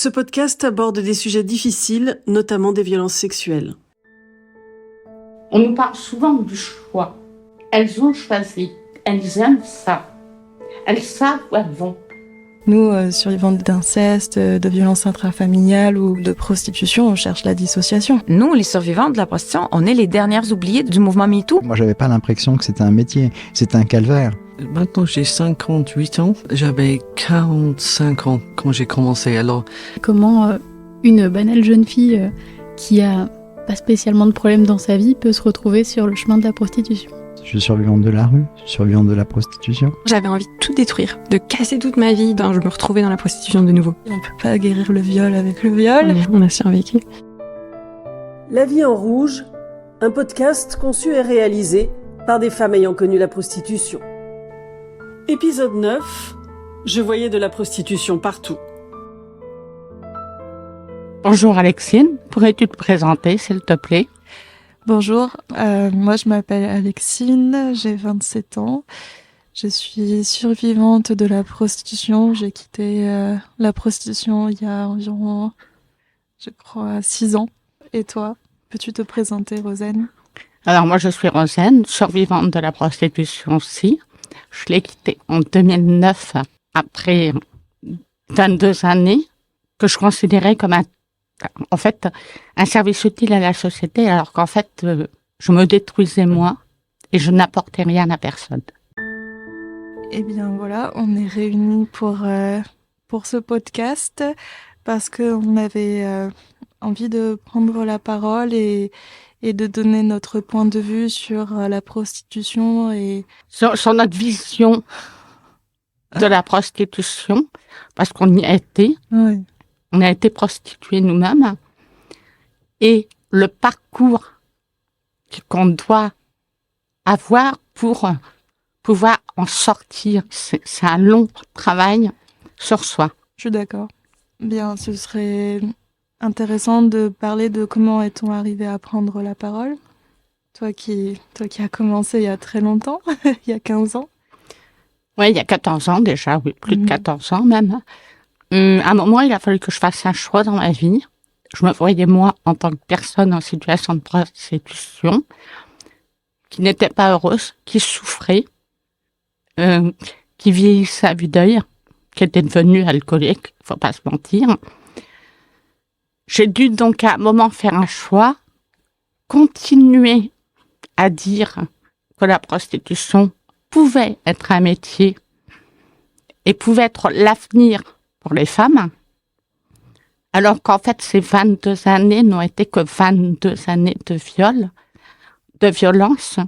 Ce podcast aborde des sujets difficiles, notamment des violences sexuelles. On nous parle souvent du choix. Elles ont choisi, elles aiment ça. Elles savent où elles vont. Nous, survivantes d'inceste, de violences intrafamiliales ou de prostitution, on cherche la dissociation. Nous, les survivantes de la prostitution, on est les dernières oubliées du mouvement MeToo. Moi, j'avais pas l'impression que c'était un métier, c'était un calvaire. Maintenant, j'ai 58 ans. J'avais 45 ans quand j'ai commencé. Alors, comment une banale jeune fille qui a pas spécialement de problème dans sa vie peut se retrouver sur le chemin de la prostitution? Je suis survivante de la rue, survivante de la prostitution. J'avais envie de tout détruire, de casser toute ma vie. Je me retrouvais dans la prostitution de nouveau. On peut pas guérir le viol avec le viol. On a survécu. La vie en rouge, un podcast conçu et réalisé par des femmes ayant connu la prostitution. Épisode 9, je voyais de la prostitution partout. Bonjour Alexine, pourrais-tu te présenter s'il te plaît? Bonjour, moi je m'appelle Alexine, j'ai 27 ans. Je suis survivante de la prostitution. J'ai quitté la prostitution il y a environ, je crois, 6 ans. Et toi, peux-tu te présenter, Rosanne? Alors moi je suis Rosanne, survivante de la prostitution aussi. Je l'ai quittée en 2009 après 22 années que je considérais comme un service utile à la société, alors qu'en fait, je me détruisais moi et je n'apportais rien à personne. Eh bien voilà, on est réunis pour ce podcast parce qu'on avait envie de prendre la parole et de donner notre point de vue sur la prostitution et... Sur notre vision de la prostitution, parce qu'on y a été. Oui. On a été prostituées nous-mêmes. Et le parcours qu'on doit avoir pour pouvoir en sortir, c'est un long travail sur soi. Je suis d'accord. Bien, ce serait intéressant de parler de comment est-on arrivé à prendre la parole. Toi qui as commencé il y a très longtemps, il y a 15 ans. Oui, il y a 14 ans déjà, oui, plus de 14 ans même. À un moment, il a fallu que je fasse un choix dans ma vie. Je me voyais, moi, en tant que personne en situation de prostitution, qui n'était pas heureuse, qui souffrait, qui vieillissait à vue d'œil, qui était devenue alcoolique, faut pas se mentir. J'ai dû donc à un moment faire un choix, continuer à dire que la prostitution pouvait être un métier et pouvait être l'avenir pour les femmes, alors qu'en fait, ces 22 années n'ont été que 22 années de viol, de violence,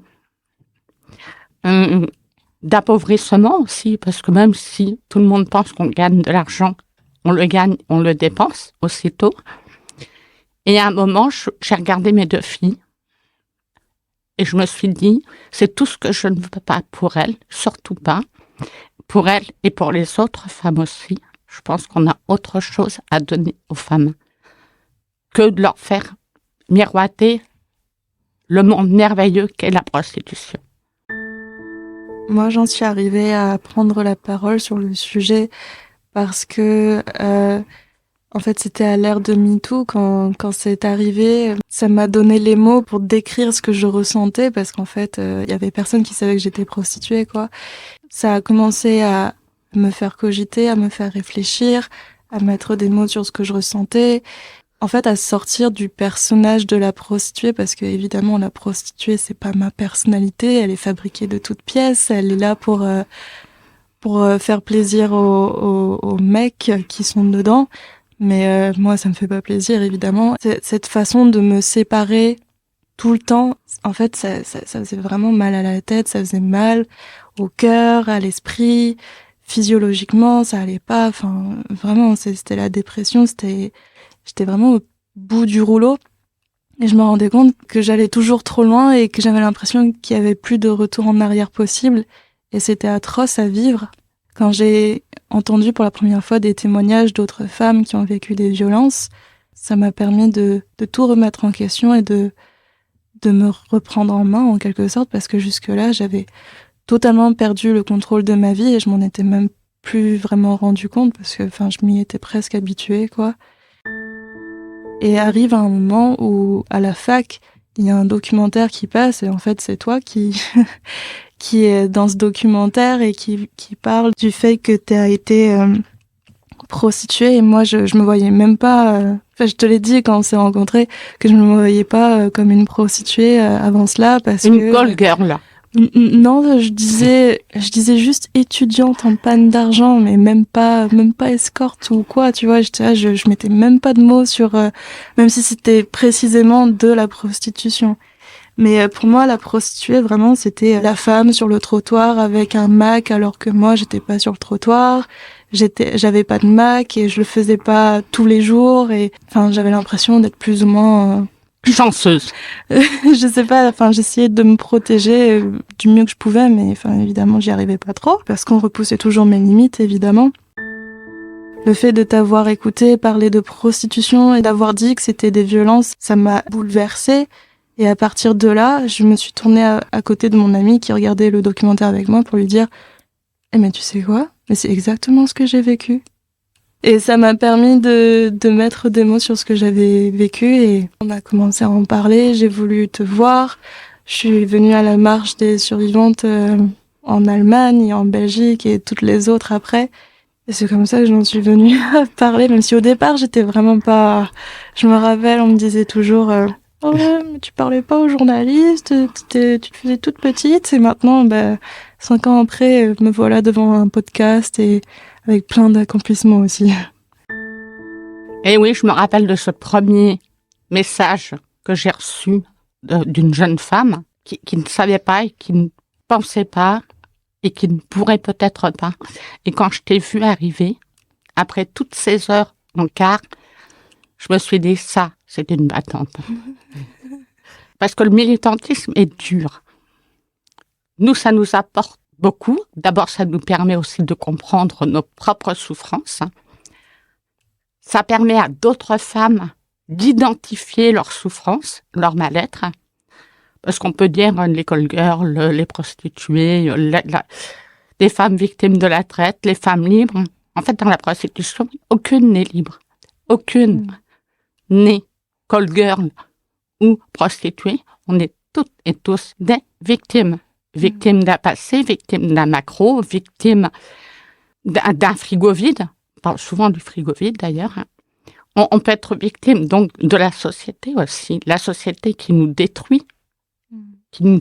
d'appauvrissement aussi, parce que même si tout le monde pense qu'on gagne de l'argent, on le gagne, on le dépense aussitôt. Et à un moment, j'ai regardé mes 2 filles et je me suis dit, c'est tout ce que je ne veux pas pour elles, surtout pas, pour elles et pour les autres femmes aussi. Je pense qu'on a autre chose à donner aux femmes que de leur faire miroiter le monde merveilleux qu'est la prostitution. Moi, j'en suis arrivée à prendre la parole sur le sujet parce que, en fait, c'était à l'ère de MeToo quand c'est arrivé. Ça m'a donné les mots pour décrire ce que je ressentais parce qu'en fait, il y avait personne qui savait que j'étais prostituée, quoi. Ça a commencé à me faire cogiter, à me faire réfléchir, à mettre des mots sur ce que je ressentais. En fait, à sortir du personnage de la prostituée, parce que évidemment, la prostituée, c'est pas ma personnalité, elle est fabriquée de toutes pièces, elle est là pour faire plaisir aux mecs qui sont dedans. Mais moi, ça me fait pas plaisir, évidemment. Cette façon de me séparer tout le temps, en fait, ça faisait vraiment mal à la tête, ça faisait mal au cœur, à l'esprit. Physiologiquement, ça allait pas. Enfin, vraiment, c'était la dépression. J'étais vraiment au bout du rouleau. Et je me rendais compte que j'allais toujours trop loin et que j'avais l'impression qu'il y avait plus de retour en arrière possible. Et c'était atroce à vivre. Quand j'ai entendu pour la première fois des témoignages d'autres femmes qui ont vécu des violences, ça m'a permis de tout remettre en question et de me reprendre en main en quelque sorte, parce que jusque-là, j'avais totalement perdu le contrôle de ma vie et je m'en étais même plus vraiment rendu compte parce que je m'y étais presque habituée, quoi. Et arrive un moment où, à la fac, il y a un documentaire qui passe et en fait, c'est toi qui qui est dans ce documentaire et qui parle du fait que tu as été prostituée. Et moi, je me voyais même pas... je te l'ai dit quand on s'est rencontrés, que je me voyais pas comme une prostituée avant cela parce Une call girl. Non, je disais juste étudiante en panne d'argent, mais même pas escorte ou quoi, tu vois. J'étais là, je mettais même pas de mots sur, même si c'était précisément de la prostitution. Mais pour moi, la prostituée, vraiment, c'était la femme sur le trottoir avec un Mac, alors que moi, j'étais pas sur le trottoir. J'avais pas de Mac et je le faisais pas tous les jours et, j'avais l'impression d'être plus ou moins chanceuse. Je sais pas, j'essayais de me protéger du mieux que je pouvais, mais évidemment, j'y arrivais pas trop, parce qu'on repoussait toujours mes limites, évidemment. Le fait de t'avoir écouté parler de prostitution et d'avoir dit que c'était des violences, ça m'a bouleversée. Et à partir de là, je me suis tournée à côté de mon ami qui regardait le documentaire avec moi pour lui dire « Eh mais tu sais quoi ? Mais c'est exactement ce que j'ai vécu. » Et ça m'a permis de mettre des mots sur ce que j'avais vécu et on a commencé à en parler. J'ai voulu te voir. Je suis venue à la marche des survivantes en Allemagne et en Belgique et toutes les autres après. Et c'est comme ça que j'en suis venue à parler, même si au départ, j'étais vraiment pas... Je me rappelle, on me disait toujours « Oh ouais, mais tu parlais pas aux journalistes, tu te faisais toute petite. » Et maintenant, 5 ans après, me voilà devant un podcast et avec plein d'accomplissements aussi. Et oui, je me rappelle de ce premier message que j'ai reçu d'une jeune femme qui ne savait pas et qui ne pensait pas et qui ne pourrait peut-être pas. Et quand je t'ai vu arriver, après toutes ces heures en car, je me suis dit, ça, c'est une battante. Parce que le militantisme est dur. Nous, ça nous apporte beaucoup. D'abord, ça nous permet aussi de comprendre nos propres souffrances. Ça permet à d'autres femmes d'identifier leurs souffrances, leur mal-être. Parce qu'on peut dire les call girls, les prostituées, les femmes victimes de la traite, les femmes libres. En fait, dans la prostitution, aucune n'est libre. Aucune n'est call girl ou prostituée. On est toutes et tous des victimes. Victime d'un passé, victime d'un macro, victime d'un frigo vide. On parle souvent du frigo vide d'ailleurs. On peut être victime donc de la société aussi. La société qui nous détruit, qui nous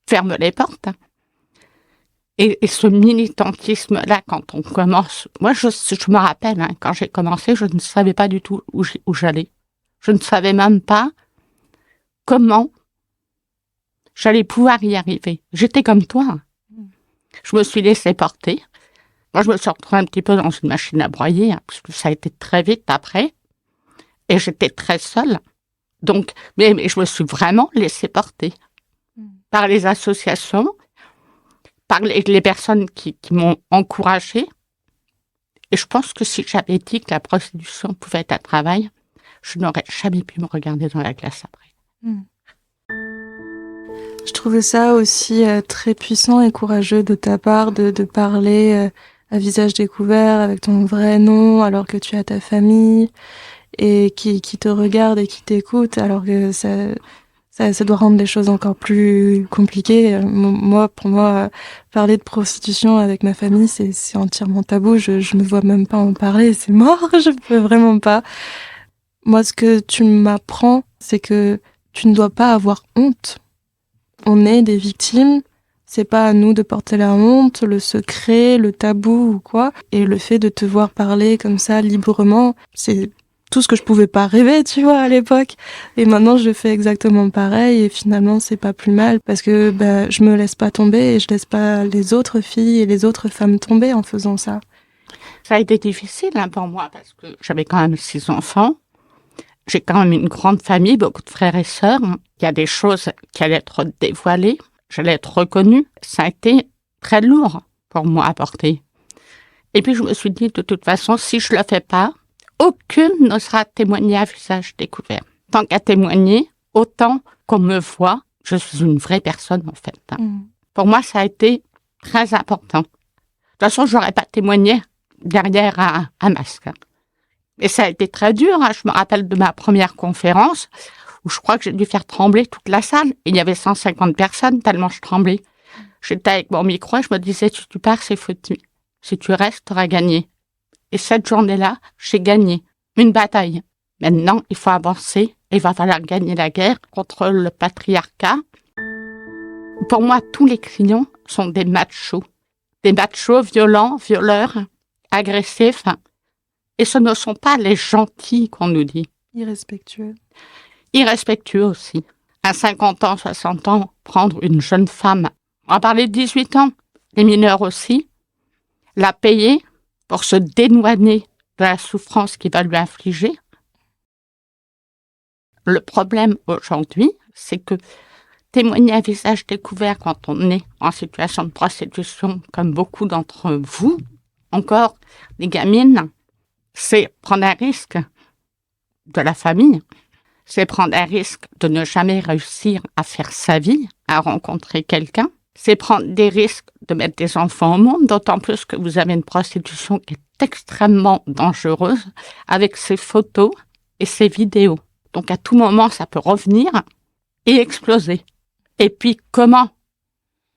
ferme les portes. Et ce militantisme-là, quand on commence... Moi, je me rappelle, quand j'ai commencé, je ne savais pas du tout où j'allais. Je ne savais même pas comment j'allais pouvoir y arriver. J'étais comme toi. Je me suis laissée porter. Moi, je me suis retrouvée un petit peu dans une machine à broyer, parce que ça a été très vite après. Et j'étais très seule. Donc, mais je me suis vraiment laissée porter par les associations, par les personnes qui m'ont encouragée. Et je pense que si j'avais dit que la prostitution pouvait être un travail, je n'aurais jamais pu me regarder dans la glace après. Je trouvais ça aussi très puissant et courageux de ta part de parler à visage découvert avec ton vrai nom alors que tu as ta famille et qui te regarde et qui t'écoute alors que ça doit rendre les choses encore plus compliquées. Pour moi, parler de prostitution avec ma famille, c'est entièrement tabou. Je me vois même pas en parler, c'est mort, je peux vraiment pas. Moi, ce que tu m'apprends, c'est que tu ne dois pas avoir honte. On est des victimes, c'est pas à nous de porter la honte, le secret, le tabou ou quoi. Et le fait de te voir parler comme ça librement, c'est tout ce que je pouvais pas rêver, tu vois, à l'époque. Et maintenant, je fais exactement pareil et finalement, c'est pas plus mal parce que je me laisse pas tomber et je laisse pas les autres filles et les autres femmes tomber en faisant ça. Ça a été difficile pour moi parce que j'avais quand même 6 enfants. J'ai quand même une grande famille, beaucoup de frères et sœurs. Il y a des choses qui allaient être dévoilées, j'allais être reconnue. Ça a été très lourd pour moi à porter. Et puis je me suis dit, de toute façon, si je le fais pas, aucune n'osera témoigner à visage découvert. Tant qu'à témoigner, autant qu'on me voit, je suis une vraie personne en fait. Pour moi, ça a été très important toute façon, j'aurais pas témoigné derrière un masque. Et ça a été très dur. Je me rappelle de ma première conférence où je crois que j'ai dû faire trembler toute la salle. Il y avait 150 personnes tellement je tremblais. J'étais avec mon micro et je me disais, si tu pars, c'est foutu. Si tu restes, tu auras gagné. Et cette journée-là, j'ai gagné une bataille. Maintenant, il faut avancer et il va falloir gagner la guerre contre le patriarcat. Pour moi, tous les clients sont des machos. Des machos violents, violeurs, agressifs. Et ce ne sont pas les gentils qu'on nous dit. Irrespectueux. Irrespectueux aussi. À 50 ans, 60 ans, prendre une jeune femme, on va parler de 18 ans, les mineurs aussi, la payer pour se dédouaner de la souffrance qu'il va lui infliger. Le problème aujourd'hui, c'est que témoigner à visage découvert quand on est en situation de prostitution, comme beaucoup d'entre vous, encore des gamines, c'est prendre un risque de la famille, c'est prendre un risque de ne jamais réussir à faire sa vie, à rencontrer quelqu'un, c'est prendre des risques de mettre des enfants au monde, d'autant plus que vous avez une prostitution qui est extrêmement dangereuse, avec ses photos et ses vidéos. Donc à tout moment, ça peut revenir et exploser. Et puis comment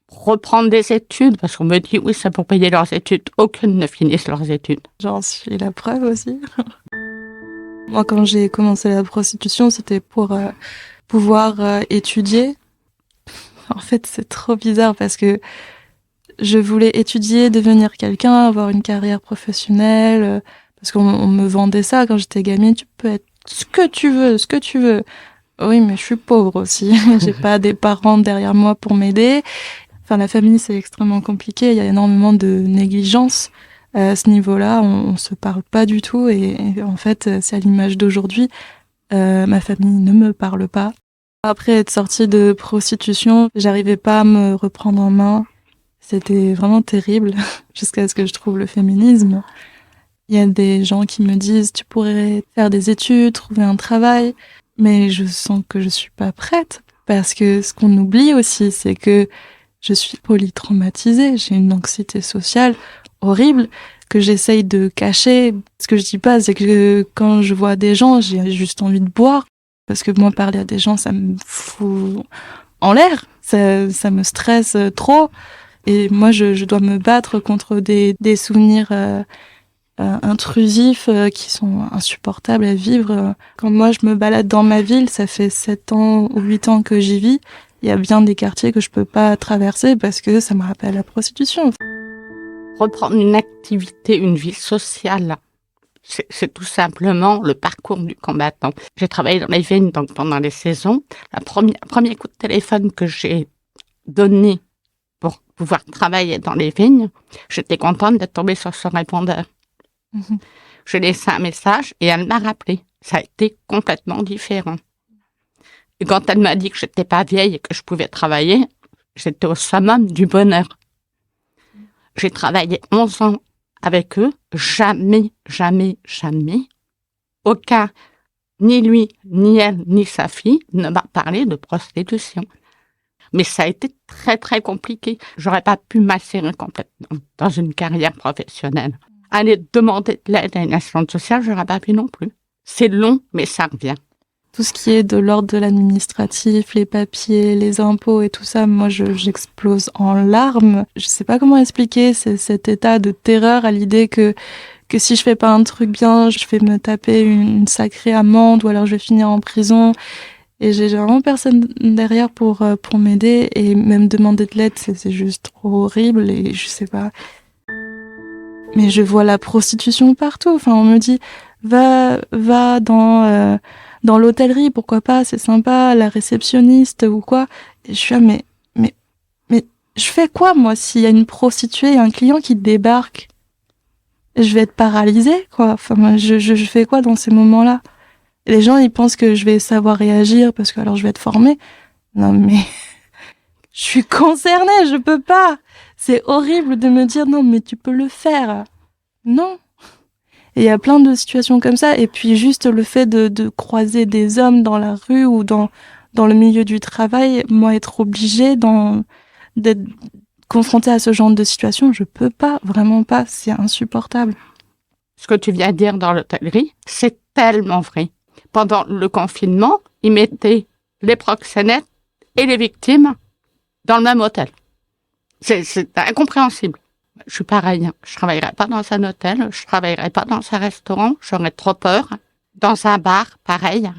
reprendre des études, parce qu'on me dit, oui, c'est pour payer leurs études. Aucune ne finissent leurs études. J'en suis la preuve aussi. Moi, quand j'ai commencé la prostitution, c'était pour pouvoir étudier. En fait, c'est trop bizarre parce que je voulais étudier, devenir quelqu'un, avoir une carrière professionnelle, parce qu'on me vendait ça quand j'étais gamine. Tu peux être ce que tu veux, ce que tu veux. Oui, mais je suis pauvre aussi. J'ai pas des parents derrière moi pour m'aider. Enfin, la famille, c'est extrêmement compliqué. Il y a énormément de négligence à ce niveau-là. On se parle pas du tout. Et en fait, c'est à l'image d'aujourd'hui. Ma famille ne me parle pas. Après être sortie de prostitution, j'arrivais pas à me reprendre en main. C'était vraiment terrible jusqu'à ce que je trouve le féminisme. Il y a des gens qui me disent, tu pourrais faire des études, trouver un travail. Mais je sens que je suis pas prête. Parce que ce qu'on oublie aussi, c'est que je suis polytraumatisée. J'ai une anxiété sociale horrible que j'essaye de cacher. Ce que je dis pas, c'est que quand je vois des gens, j'ai juste envie de boire. Parce que moi, parler à des gens, ça me fout en l'air. Ça me stresse trop. Et moi, je dois me battre contre des souvenirs intrusifs qui sont insupportables à vivre. Quand moi, je me balade dans ma ville, ça fait 7 ans ou 8 ans que j'y vis. Il y a bien des quartiers que je peux pas traverser parce que ça me rappelle la prostitution. Reprendre une activité, une vie sociale, c'est tout simplement le parcours du combattant. J'ai travaillé dans les vignes donc pendant les saisons. Premier coup de téléphone que j'ai donné pour pouvoir travailler dans les vignes, j'étais contente de tomber sur ce répondeur. Mmh. J'ai laissé un message et elle m'a rappelé. Ça a été complètement différent. Et quand elle m'a dit que j'étais pas vieille et que je pouvais travailler, j'étais au summum du bonheur. J'ai travaillé 11 ans avec eux. Jamais, aucun, ni lui, ni elle, ni sa fille, ne m'a parlé de prostitution. Mais ça a été très, très compliqué. J'aurais pas pu m'insérer complètement dans une carrière professionnelle. Aller demander de l'aide à une assistante sociale, j'aurais pas pu non plus. C'est long, mais ça revient. Tout ce qui est de l'ordre de l'administratif, les papiers, les impôts et tout ça, moi, j'explose en larmes. Je sais pas comment expliquer cet état de terreur à l'idée que si je fais pas un truc bien, je vais me taper une sacrée amende ou alors je vais finir en prison. Et j'ai vraiment personne derrière pour m'aider et même demander de l'aide, c'est juste trop horrible et je sais pas. Mais je vois la prostitution partout. Enfin, on me dit, va dans l'hôtellerie, pourquoi pas, c'est sympa, la réceptionniste ou quoi. Et je suis là, mais je fais quoi, moi, s'il y a une prostituée et un client qui débarque? Je vais être paralysée, quoi. Enfin, moi, je fais quoi dans ces moments-là? Et les gens, ils pensent que je vais savoir réagir parce que alors je vais être formée. Non, mais je suis concernée, je peux pas. C'est horrible de me dire non, mais tu peux le faire. Non. Et il y a plein de situations comme ça. Et puis juste le fait de croiser des hommes dans la rue ou dans le milieu du travail, moi être obligée confrontée à ce genre de situation, je peux pas, vraiment pas, c'est insupportable. Ce que tu viens de dire dans l'hôtellerie, c'est tellement vrai. Pendant le confinement, ils mettaient les proxénètes et les victimes dans le même hôtel. C'est incompréhensible. Je suis pareil. Je travaillerai pas dans un hôtel, je travaillerai pas dans un restaurant, j'aurais trop peur. Dans un bar, pareil.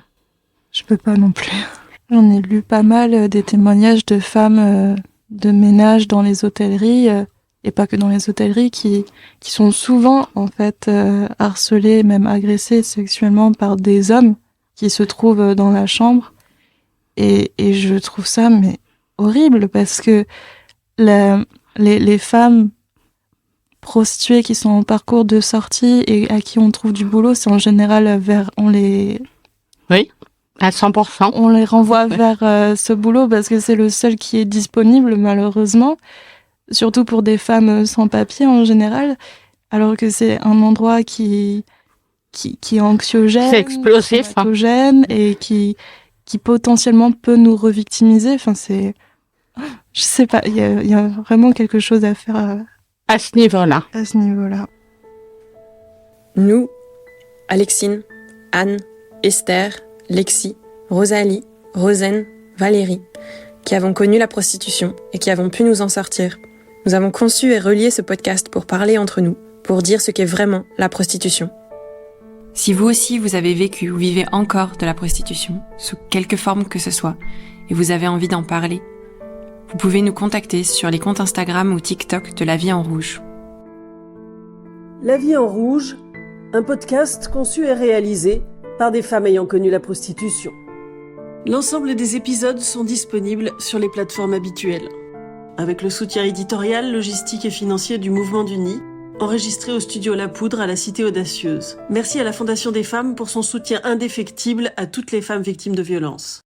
Je peux pas non plus. J'en ai lu pas mal des témoignages de femmes de ménage dans les hôtelleries, et pas que dans les hôtelleries, qui sont souvent en fait harcelées, même agressées sexuellement par des hommes qui se trouvent dans la chambre. Et je trouve ça mais horrible parce que les femmes prostituées qui sont en parcours de sortie et à qui on trouve du boulot, c'est en général Oui, à 100%. On les renvoie vers ce boulot parce que c'est le seul qui est disponible, malheureusement. Surtout pour des femmes sans papier en général. Alors que c'est un endroit qui est anxiogène, c'est explosif, anxiogène, et qui potentiellement peut nous revictimiser. Enfin, je sais pas, il y a vraiment quelque chose à faire à ce niveau-là. À ce niveau-là. Nous, Alexine, Anne, Esther, Lexi, Rosalie, Rosen, Valérie, qui avons connu la prostitution et qui avons pu nous en sortir. Nous avons conçu et relié ce podcast pour parler entre nous, pour dire ce qu'est vraiment la prostitution. Si vous aussi vous avez vécu ou vivez encore de la prostitution, sous quelque forme que ce soit, et vous avez envie d'en parler, vous pouvez nous contacter sur les comptes Instagram ou TikTok de La Vie en Rouge. La Vie en Rouge, un podcast conçu et réalisé par des femmes ayant connu la prostitution. L'ensemble des épisodes sont disponibles sur les plateformes habituelles. Avec le soutien éditorial, logistique et financier du Mouvement du Nid, enregistré au studio La Poudre à la Cité Audacieuse. Merci à la Fondation des Femmes pour son soutien indéfectible à toutes les femmes victimes de violences.